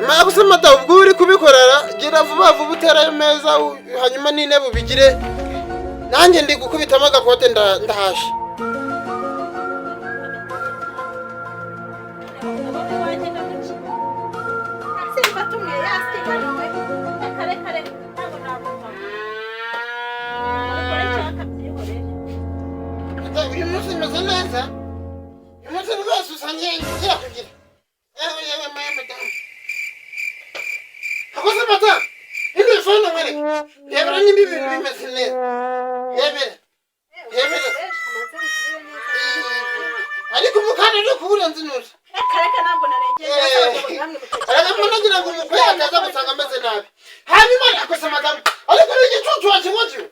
Mama gusa mata ubwo uri kubikorera gira vuba vuba utera meza hanyuma n'intebe ubigire nanjye ndi gukubitamo agakote ndahashe. Uyu munsi meze neza uyu munsi rwose usangiye ngiye kugira yewe madamu akoze mata indi fone mwere yebera n'imbi bimeze neza yebera ariko mukana no kuburenza inusa reka ntabwo narengeye ariko nagira ngo umukwe ataza gusanga ameze nabi hanyuma akoze madamu ariko n'igicucu wakimwajyo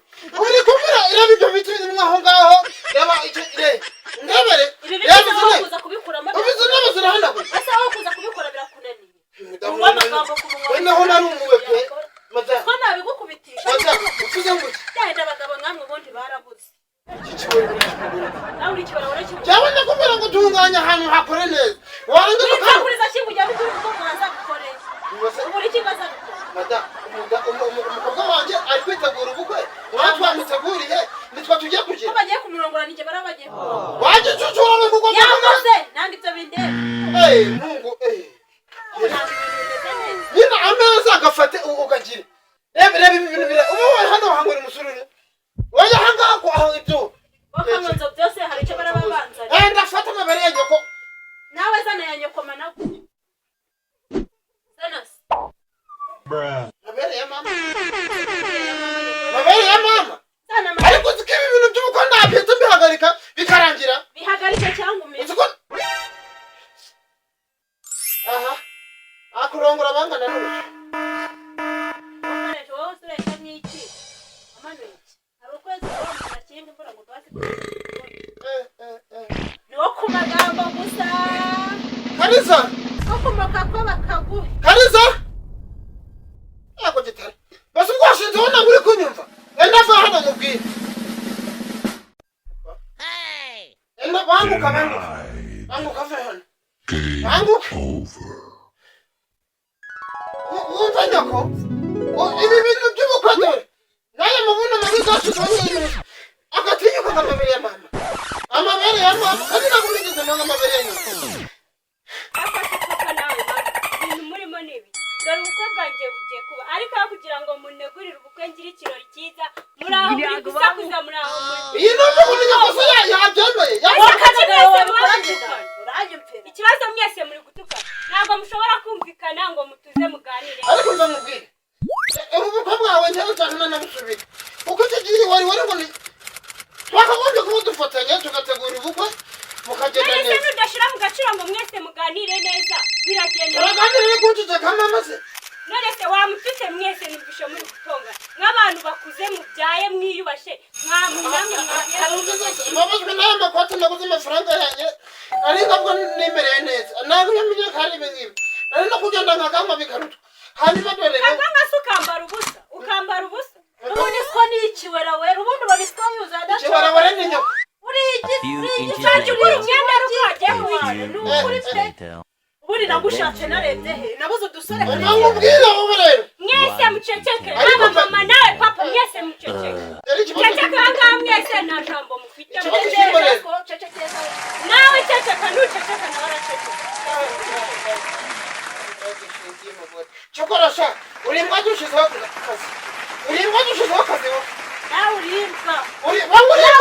uri kumira iraba ibyo biti bimwe aho ngaho yaba icyo ndebere yavuze kuza kubikura amata ubizo n'abazira hano asa aho kuza kubikora birakunaniye wenda ho nari umuweke madamu ko nabigukubitisha uvuze ngo cyane abagabo nkamwe ubundi barabuze nawe urikibara warakibura cyangwa ndakubwira ngo tunganya ahantu hakore neza warangiza ukakuriza kingugira bituri ko mwaza gukore ubu ikibazo madamu umukobwa wanjye ari kwitegura ubukwe twamwiteguriye nitwa tugiye kugira bagiye kumurongora nije barabagiye waje cucura ngo kuko yakoze nandi byo bindeba mungu Nina ameza agafate ugagira reba ibintu bire ubu hano hangura umusururu oya hanga ko aho ibyo bakanzo byose hari icyo barababanza ndafata amabere ya nyoko nawe zana ya nyoko manako sanas mabere ya mama mabere ya mama sana ariko zikibi ibintu by'uko ndapita bihagarika bikarangira bihagarika cyangwa umeze aha akurongora bangana n'ubu amanejo wose reka n'iki amanejo hari ukwezi kwa kintu mbura ngo twase no kumagambo gusa Kariza okomoka ko bakaguhe Kariza yako gitare basi ngwashinze wona nguri kunyumva ndava hano mubwire enda banguka banguka hano banguka wumva nyako ibi bintu by'ubukwe naye mubona muri gacu twanyine akatinyuka amabere ya mama kandi nakumigeze nanga amabere ya nyoko akasaka nawe ibintu murimo nibi dore ubukwe bwanjye bugiye kuba ariko kugira ngo munegurire ubukwe ngira ikirori cyiza muraho muri gusakuza muraho muri iyi numva ko nyoko yabyemeye ikibazo mwese muri gutukana ntabwo mushobora kumvikana ngo mutuze muganire ariko ndamubwire ubukwe bwawe njyewe cyane nabusubira uko kigiye wari ngo twakagombye kuba dufatanya tugategura ubukwe mukagenda neza nese nudashira mu gaciro ngo mwese muganire neza biragenda uraganire kuntuze kamama se none se wamutse mwese nubwishe muri gutonga nk'abantu bakuze mubyaye mwiyubashe mwamunyamwe mbabajwe nayo makote naguze amafaranga yanjye ari ngabwo nimereye neza ntabwo yamenye ko ari ibingibi nari no kugenda nkagamba bikarutwa hanyuma dore kaganga se ukambara ubusa ubundi ko ni ikiwerawera ubundi ubona isiko yuza adaca ikiwerawera ni nyoko uri igicanje uri icyenda rukagiye mu bantu n'ukuri pe ubundi nagushatse narebye he nabuze udusore nkubwira wowe rero mwese muceceke aba mama nawe papa mwese muceceke ceceke ahangaha mwese nta jambo mufite nawe ceceka nuceceka nawe araceceka chokorasha ulimbwa dushizeho akazi nawe urimbwa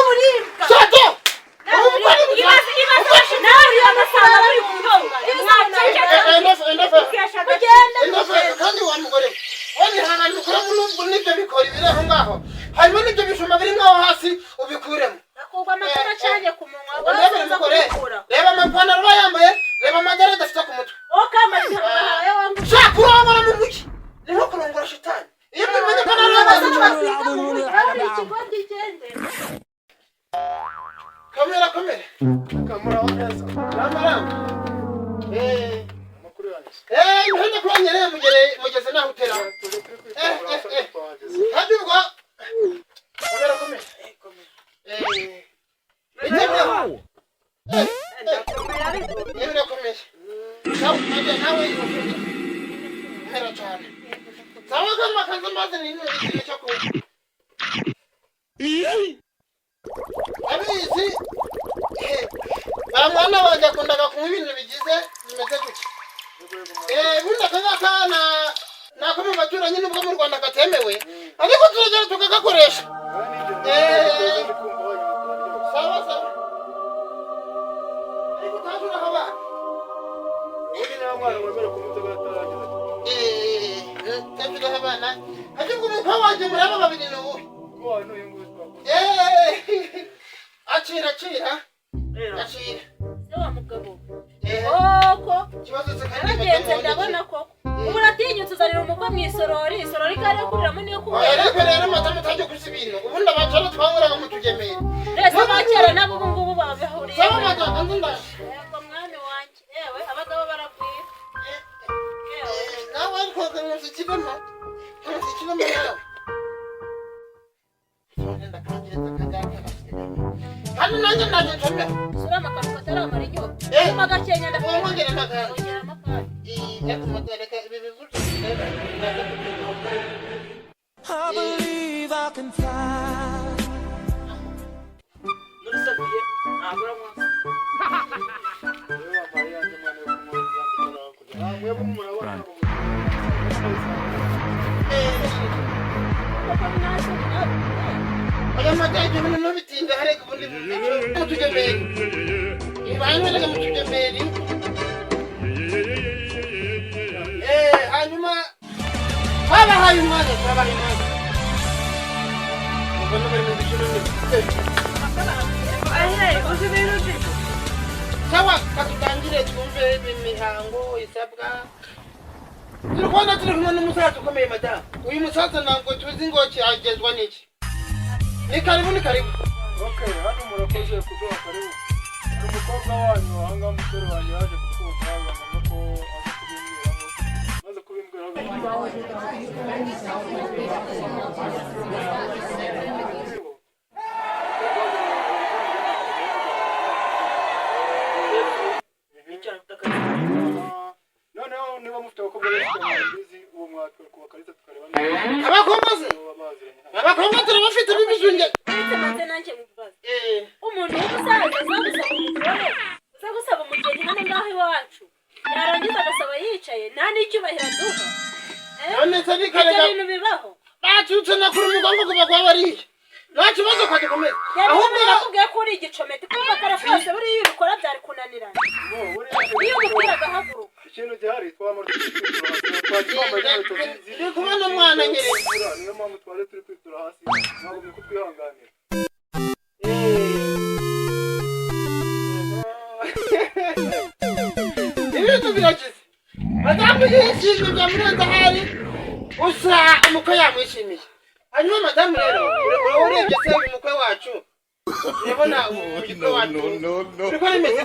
ulimbwa shato kandi wa mugore wani hana nukura munubwo nibyo bikora ibiraho ngaho hanyuma nibyo bishuma biri ngaho hasi ubikuremo nakugwa amatara cyane ku munwa reba amapantaro bayambaye reba amagare adafite ku mutwe shaka urongora mu mugi niho kurongora shitani iyo bimenye ko kamera kamera wa neza ramaramba amakuru yanjye nihende kuranyereye mugeze naho utera hadi ubwo kamera birakomeye nawe kama kaza maze ni nini cyo ko abizi bamwana wajya kundaga kunywa ibintu bigize bimeze gutya bunda kazakana nako mu baturanyi nubwo mu Rwanda katemewe ariko turagera tukagakoresha sawa sawa ariko tashura haba uri na mwana wabera ku mutwe batarangiza tashura habana ariko umupfa waje muraba babiri n'ubu ko no yinguza Achira. Sewa mugabo. Oko. Kibazo cy'akandi ndabona ko. Ubu ratinyutse uzanira umugwa mu isorori kare kuriramo niyo kuba. Ariko rero matamu tajye kusibino. Ubu ndabacana twanguraga mu tugemera. Rese bakera nabo ngubu babahuriye. Sewa matamu ndunda. Yego mwami wanje. Ewe abagabo barabwira. Nawe ariko nzikibemo. Nawe. Hano nanjye nsome sura amakaro kataramara inyota magakenya ndakongera magana ongera amakaro yakumatereka ibi bivuze I believe I can fly. Nurisabiye nagura mwa Aya mataje bino no bitinda hareka ubundi mutugemeri ibanywerega mutugemeri hanyuma babahaye umwanya turabaye umwanya ubona bari mu bishurire sawa katutangire twumve imihango isabwa turabona turi kumwe n'umusaza ukomeye madamu uyu musaza ntabwo tuzi ngo cyagezwa n'iki ni karibu okay hano murakoze kuduha karibu umukobwa wanyu wanga musore wanyu yaje kukumva bamama ko aza kubimbwira noneho niba mufite abakobwa benshi uwo mwatwe kubakarita tukareba abakobwa turabafite b'ibijunge maze nanjye mubaza umuntu w'umusaza uza gusaba umugeni hano ngaho iwacu yarangiza agasaba yicaye nta n'icyubahiro aduha none se bikarega ibintu bibaho bacutse nakuri umugongo kuba kwa bariya nta kibazo kagikomeye ahubwo nakubwiye ko uri igicometi kuko karafase buriya iyo ubikora byari kunanirana iyo ubikora agahaguruka ikintu gihari twamara ndi kumwe n'umwana nyine niyo mpamvu twaje turi kwitura hasi ntabwo kutwihanganira ibintu biragize madamu yishimye byamurenze ahari usa umukwe yamwishimiye hanyuma madamu rero urebye se uyu mukwe wacu urabona umukwe wacu uriko rimeze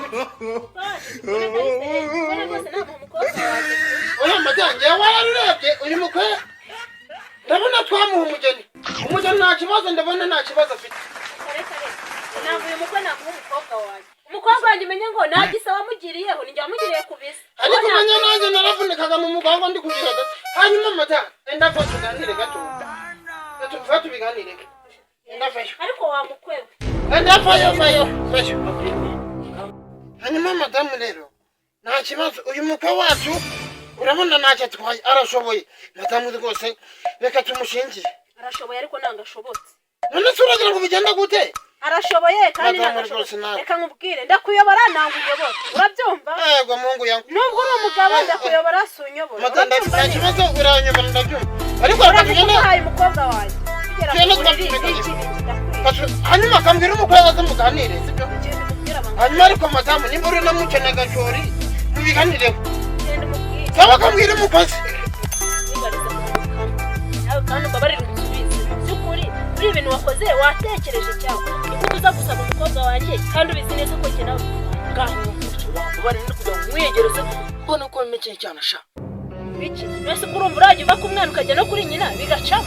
oya madamu yewe wararurebye uyu mukwe ndabona twamuha umugeni nta kibazo ndabona nta kibazo afite ntabwo uyu mukwe namuha umukobwa wanjye umukobwa wanjye umenye ngo nta gisa wamugiriyeho ninjye wamugiriye ku bisa ariko umenya nanjye naravunikaga mu mugongo ndi kugira gato hanyuma madamu enda va tuganire gato va tubiganire enda vayo ariko wamukwewe enda vayo hanyuma madamu rero nta kibazo uyu mukwe wacu urabona ntacyo atwaye arashoboye madamu rwose reka tumushingire arashoboye ariko ntabwo ashobotse none se uragira ngo bigenda gute arashoboye kandi ntabwo ashobotse reka nkubwire ndakuyobora ntabwo uyobora urabyumva yego mungu yangu nubwo uri umugabo ndakuyobora si unyobora madamu nta kibazo uranyobora ndabyumva ariko reka tugende umukobwa wanjye hanyuma akambwira umukwe aza muganire sibyo hanyuma ariko madamu nimba uri no mukeneye agashori mubiganireho cyangwa akambwira umukozi kandi ubabarira umusubize by'ukuri uri ibintu wakoze watekereje cyangwa niko uza gusaba umukobwa wanjye kandi ubizi neza ko njye nawe ngaho ubarinde kugira ngo umwiyegereze ubone ko bimekeye cyane sha biki mbese urumva urajya uva ku mwana ukajya no kuri nyina bigacamo